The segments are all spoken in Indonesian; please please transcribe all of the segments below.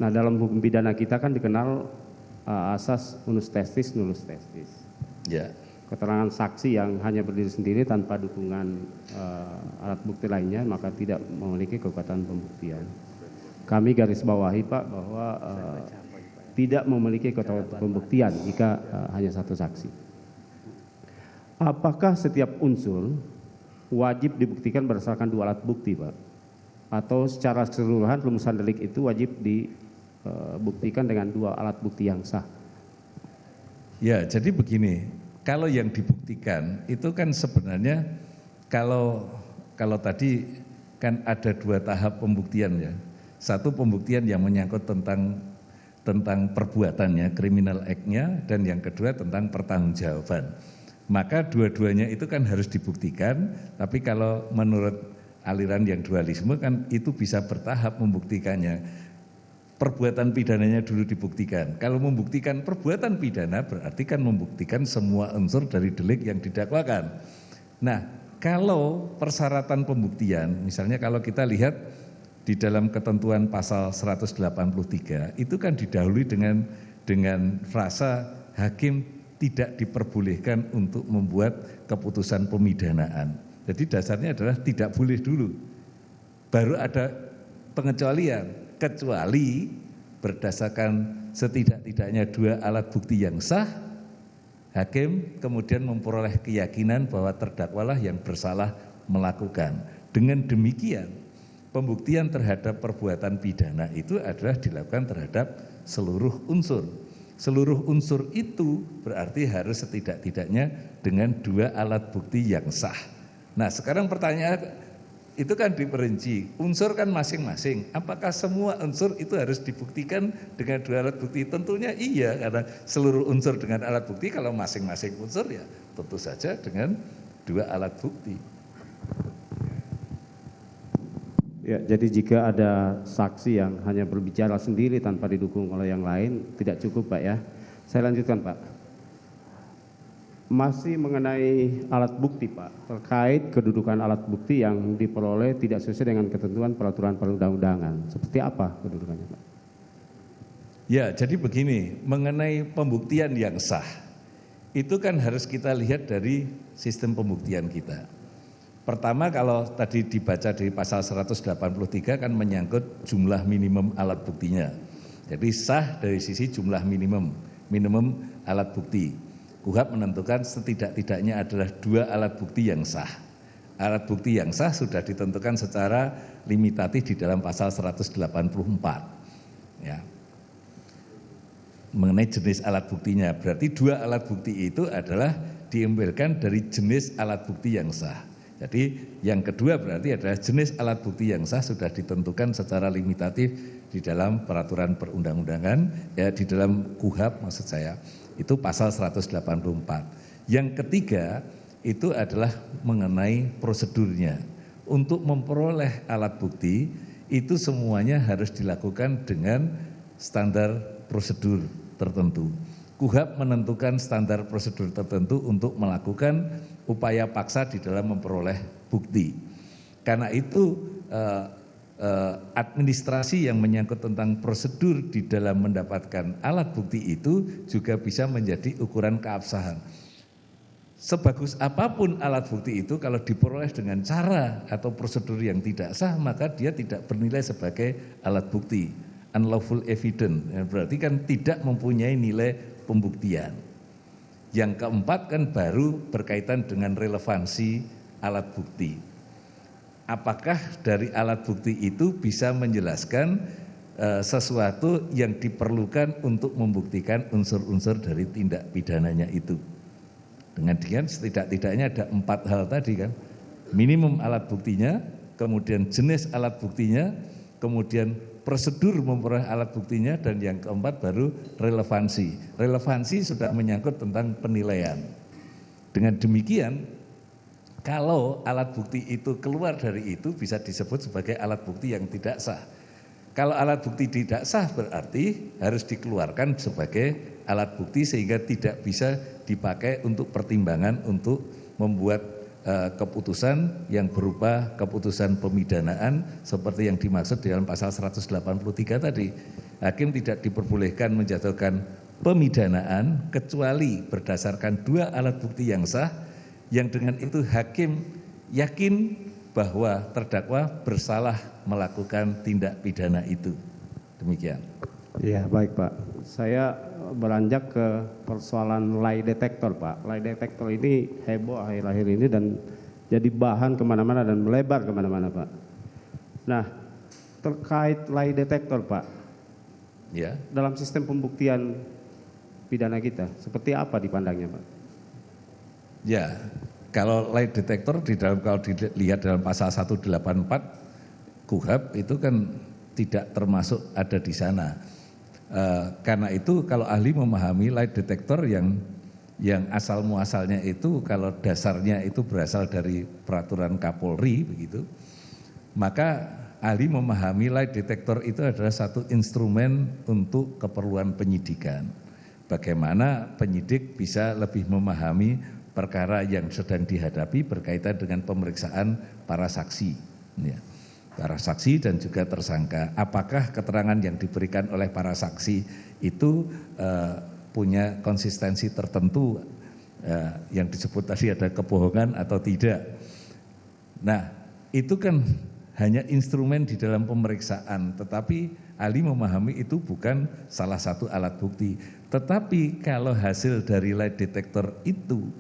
Nah, dalam hukum pidana kita kan dikenal asas unus testis nullus testis. Ya. Keterangan saksi yang hanya berdiri sendiri tanpa dukungan alat bukti lainnya maka tidak memiliki kekuatan pembuktian. Kami garis bawahi Pak bahwa tidak memiliki kekuatan pembuktian jika hanya satu saksi. Apakah setiap unsur wajib dibuktikan berdasarkan dua alat bukti Pak? Atau secara keseluruhan rumusan delik itu wajib dibuktikan dengan dua alat bukti yang sah? Ya, jadi begini, kalau yang dibuktikan itu kan sebenarnya kalau tadi kan ada dua tahap pembuktian ya. Satu pembuktian yang menyangkut tentang perbuatannya, criminal act-nya, dan yang kedua tentang pertanggungjawaban. Maka dua-duanya itu kan harus dibuktikan, tapi kalau menurut aliran yang dualisme kan itu bisa bertahap membuktikannya. Perbuatan pidananya dulu dibuktikan. Kalau membuktikan perbuatan pidana berarti kan membuktikan semua unsur dari delik yang didakwakan. Nah, kalau persyaratan pembuktian, misalnya kalau kita lihat di dalam ketentuan pasal 183 itu kan didahului dengan frasa hakim tidak diperbolehkan untuk membuat keputusan pemidanaan. Jadi dasarnya adalah tidak boleh dulu. Baru ada pengecualian, kecuali berdasarkan setidak-tidaknya dua alat bukti yang sah, hakim kemudian memperoleh keyakinan bahwa terdakwalah yang bersalah melakukan. Dengan demikian, pembuktian terhadap perbuatan pidana itu adalah dilakukan terhadap seluruh unsur. Seluruh unsur itu berarti harus setidak-tidaknya dengan dua alat bukti yang sah. Nah, sekarang pertanyaan itu kan diperinci, unsur kan masing-masing. Apakah semua unsur itu harus dibuktikan dengan dua alat bukti? Tentunya iya, karena seluruh unsur dengan alat bukti, kalau masing-masing unsur ya tentu saja dengan dua alat bukti. Ya, jadi jika ada saksi yang hanya berbicara sendiri tanpa didukung oleh yang lain, tidak cukup Pak ya. Saya lanjutkan Pak. Masih mengenai alat bukti Pak, terkait kedudukan alat bukti yang diperoleh tidak sesuai dengan ketentuan peraturan perundang-undangan. Seperti apa kedudukannya Pak? Ya, jadi begini, mengenai pembuktian yang sah, itu kan harus kita lihat dari sistem pembuktian kita. Pertama, kalau tadi dibaca di pasal 183 kan menyangkut jumlah minimum alat buktinya. Jadi sah dari sisi jumlah minimum alat bukti. KUHP menentukan setidak-tidaknya adalah dua alat bukti yang sah. Alat bukti yang sah sudah ditentukan secara limitatif di dalam pasal 184. Ya. Mengenai jenis alat buktinya, berarti dua alat bukti itu adalah diambilkan dari jenis alat bukti yang sah. Jadi yang kedua berarti adalah jenis alat bukti yang sah sudah ditentukan secara limitatif di dalam peraturan perundang-undangan, ya di dalam KUHP maksud saya, itu pasal 184. Yang ketiga itu adalah mengenai prosedurnya. Untuk memperoleh alat bukti itu semuanya harus dilakukan dengan standar prosedur tertentu. KUHP menentukan standar prosedur tertentu untuk melakukan upaya paksa di dalam memperoleh bukti. Karena itu administrasi yang menyangkut tentang prosedur di dalam mendapatkan alat bukti itu juga bisa menjadi ukuran keabsahan. Sebagus apapun alat bukti itu kalau diperoleh dengan cara atau prosedur yang tidak sah maka dia tidak bernilai sebagai alat bukti. Unlawful evidence, berarti kan tidak mempunyai nilai pembuktian. Yang keempat kan baru berkaitan dengan relevansi alat bukti. Apakah dari alat bukti itu bisa menjelaskan sesuatu yang diperlukan untuk membuktikan unsur-unsur dari tindak pidananya itu. Dengan setidak-tidaknya ada 4 hal tadi kan. Minimum alat buktinya, kemudian jenis alat buktinya, kemudian prosedur memperoleh alat buktinya, dan yang keempat baru relevansi. Relevansi sudah menyangkut tentang penilaian. Dengan demikian, kalau alat bukti itu keluar dari itu bisa disebut sebagai alat bukti yang tidak sah. Kalau alat bukti tidak sah berarti harus dikeluarkan sebagai alat bukti sehingga tidak bisa dipakai untuk pertimbangan untuk membuat keputusan yang berupa keputusan pemidanaan seperti yang dimaksud di dalam pasal 183 tadi. hakim tidak diperbolehkan menjatuhkan pemidanaan kecuali berdasarkan 2 alat bukti yang sah, yang dengan itu hakim yakin bahwa terdakwa bersalah melakukan tindak pidana itu. Demikian. Ya, baik Pak. Saya beranjak ke persoalan lie detector Pak. Lie detector ini heboh akhir-akhir ini dan jadi bahan kemana-mana dan melebar kemana-mana Pak. Nah, terkait lie detector Pak, Ya, dalam sistem pembuktian pidana kita, seperti apa dipandangnya Pak? ya. Kalau lie detector kalau dilihat dalam pasal 184 KUHP itu kan tidak termasuk ada di sana. Karena itu kalau ahli memahami lie detector yang asal muasalnya itu kalau dasarnya itu berasal dari peraturan Kapolri begitu, maka ahli memahami lie detector itu adalah satu instrumen untuk keperluan penyidikan. Bagaimana penyidik bisa lebih memahami perkara yang sedang dihadapi berkaitan dengan pemeriksaan para saksi. Ya. Para saksi dan juga tersangka, apakah keterangan yang diberikan oleh para saksi itu punya konsistensi tertentu yang disebut tadi ada kebohongan atau tidak. Nah, itu kan hanya instrumen di dalam pemeriksaan, tetapi ahli memahami itu bukan salah satu alat bukti. Tetapi kalau hasil dari lie detector itu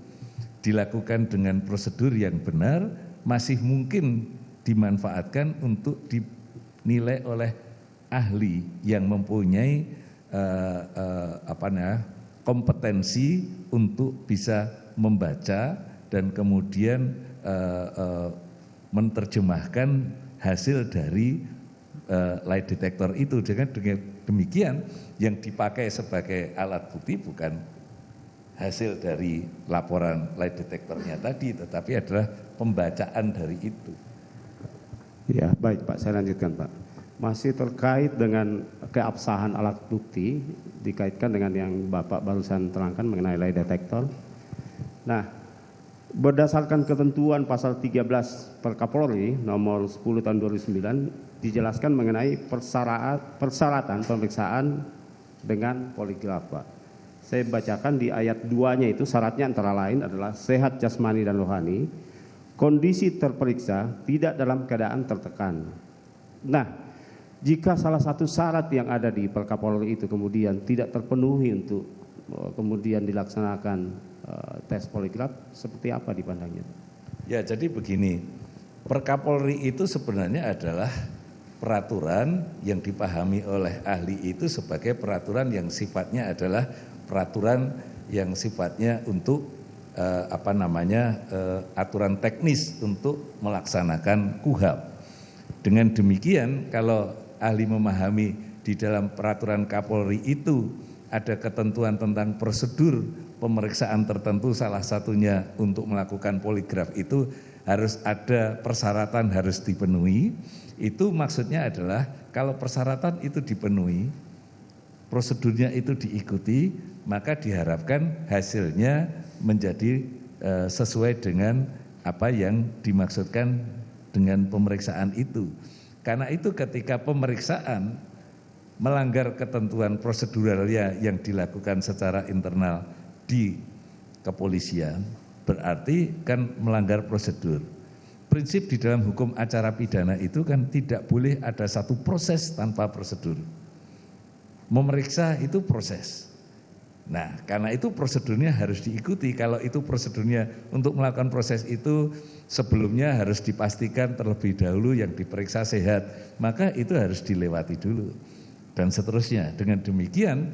dilakukan dengan prosedur yang benar, masih mungkin dimanfaatkan untuk dinilai oleh ahli yang mempunyai kompetensi untuk bisa membaca dan kemudian menerjemahkan hasil dari lie detector itu. Dengan demikian yang dipakai sebagai alat bukti bukan hasil dari laporan lie detectornya tadi, tetapi adalah pembacaan dari itu. Ya, baik Pak, saya lanjutkan Pak. Masih terkait dengan keabsahan alat bukti dikaitkan dengan yang Bapak barusan terangkan mengenai lie detector. Nah, berdasarkan ketentuan pasal 13 Perkapolri nomor 10 tahun 2009 dijelaskan mengenai persyaratan pemeriksaan dengan poligraf Pak. Saya bacakan di ayat 2-nya itu syaratnya antara lain adalah sehat jasmani dan rohani, kondisi terperiksa tidak dalam keadaan tertekan. Nah, jika salah satu syarat yang ada di Perkapolri itu kemudian tidak terpenuhi untuk kemudian dilaksanakan tes poligraf, seperti apa dipandangnya? Ya, jadi begini, Perkapolri itu sebenarnya adalah peraturan yang dipahami oleh ahli itu sebagai peraturan yang sifatnya adalah peraturan yang sifatnya untuk aturan teknis untuk melaksanakan KUHP. Dengan demikian kalau ahli memahami di dalam peraturan Kapolri itu ada ketentuan tentang prosedur pemeriksaan tertentu, salah satunya untuk melakukan poligraf itu harus ada persyaratan harus dipenuhi. Itu maksudnya adalah kalau persyaratan itu dipenuhi, prosedurnya itu diikuti, maka diharapkan hasilnya menjadi sesuai dengan apa yang dimaksudkan dengan pemeriksaan itu. Karena itu ketika pemeriksaan melanggar ketentuan proseduralnya yang dilakukan secara internal di kepolisian, berarti kan melanggar prosedur. Prinsip di dalam hukum acara pidana itu kan tidak boleh ada satu proses tanpa prosedur. Memeriksa itu proses. Nah, karena itu prosedurnya harus diikuti. Kalau itu prosedurnya untuk melakukan proses itu sebelumnya harus dipastikan terlebih dahulu yang diperiksa sehat, maka itu harus dilewati dulu dan seterusnya. Dengan demikian,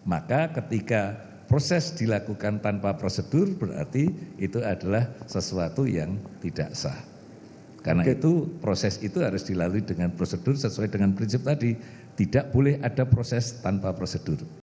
maka ketika proses dilakukan tanpa prosedur berarti itu adalah sesuatu yang tidak sah. Karena itu proses itu harus dilalui dengan prosedur sesuai dengan prinsip tadi, tidak boleh ada proses tanpa prosedur.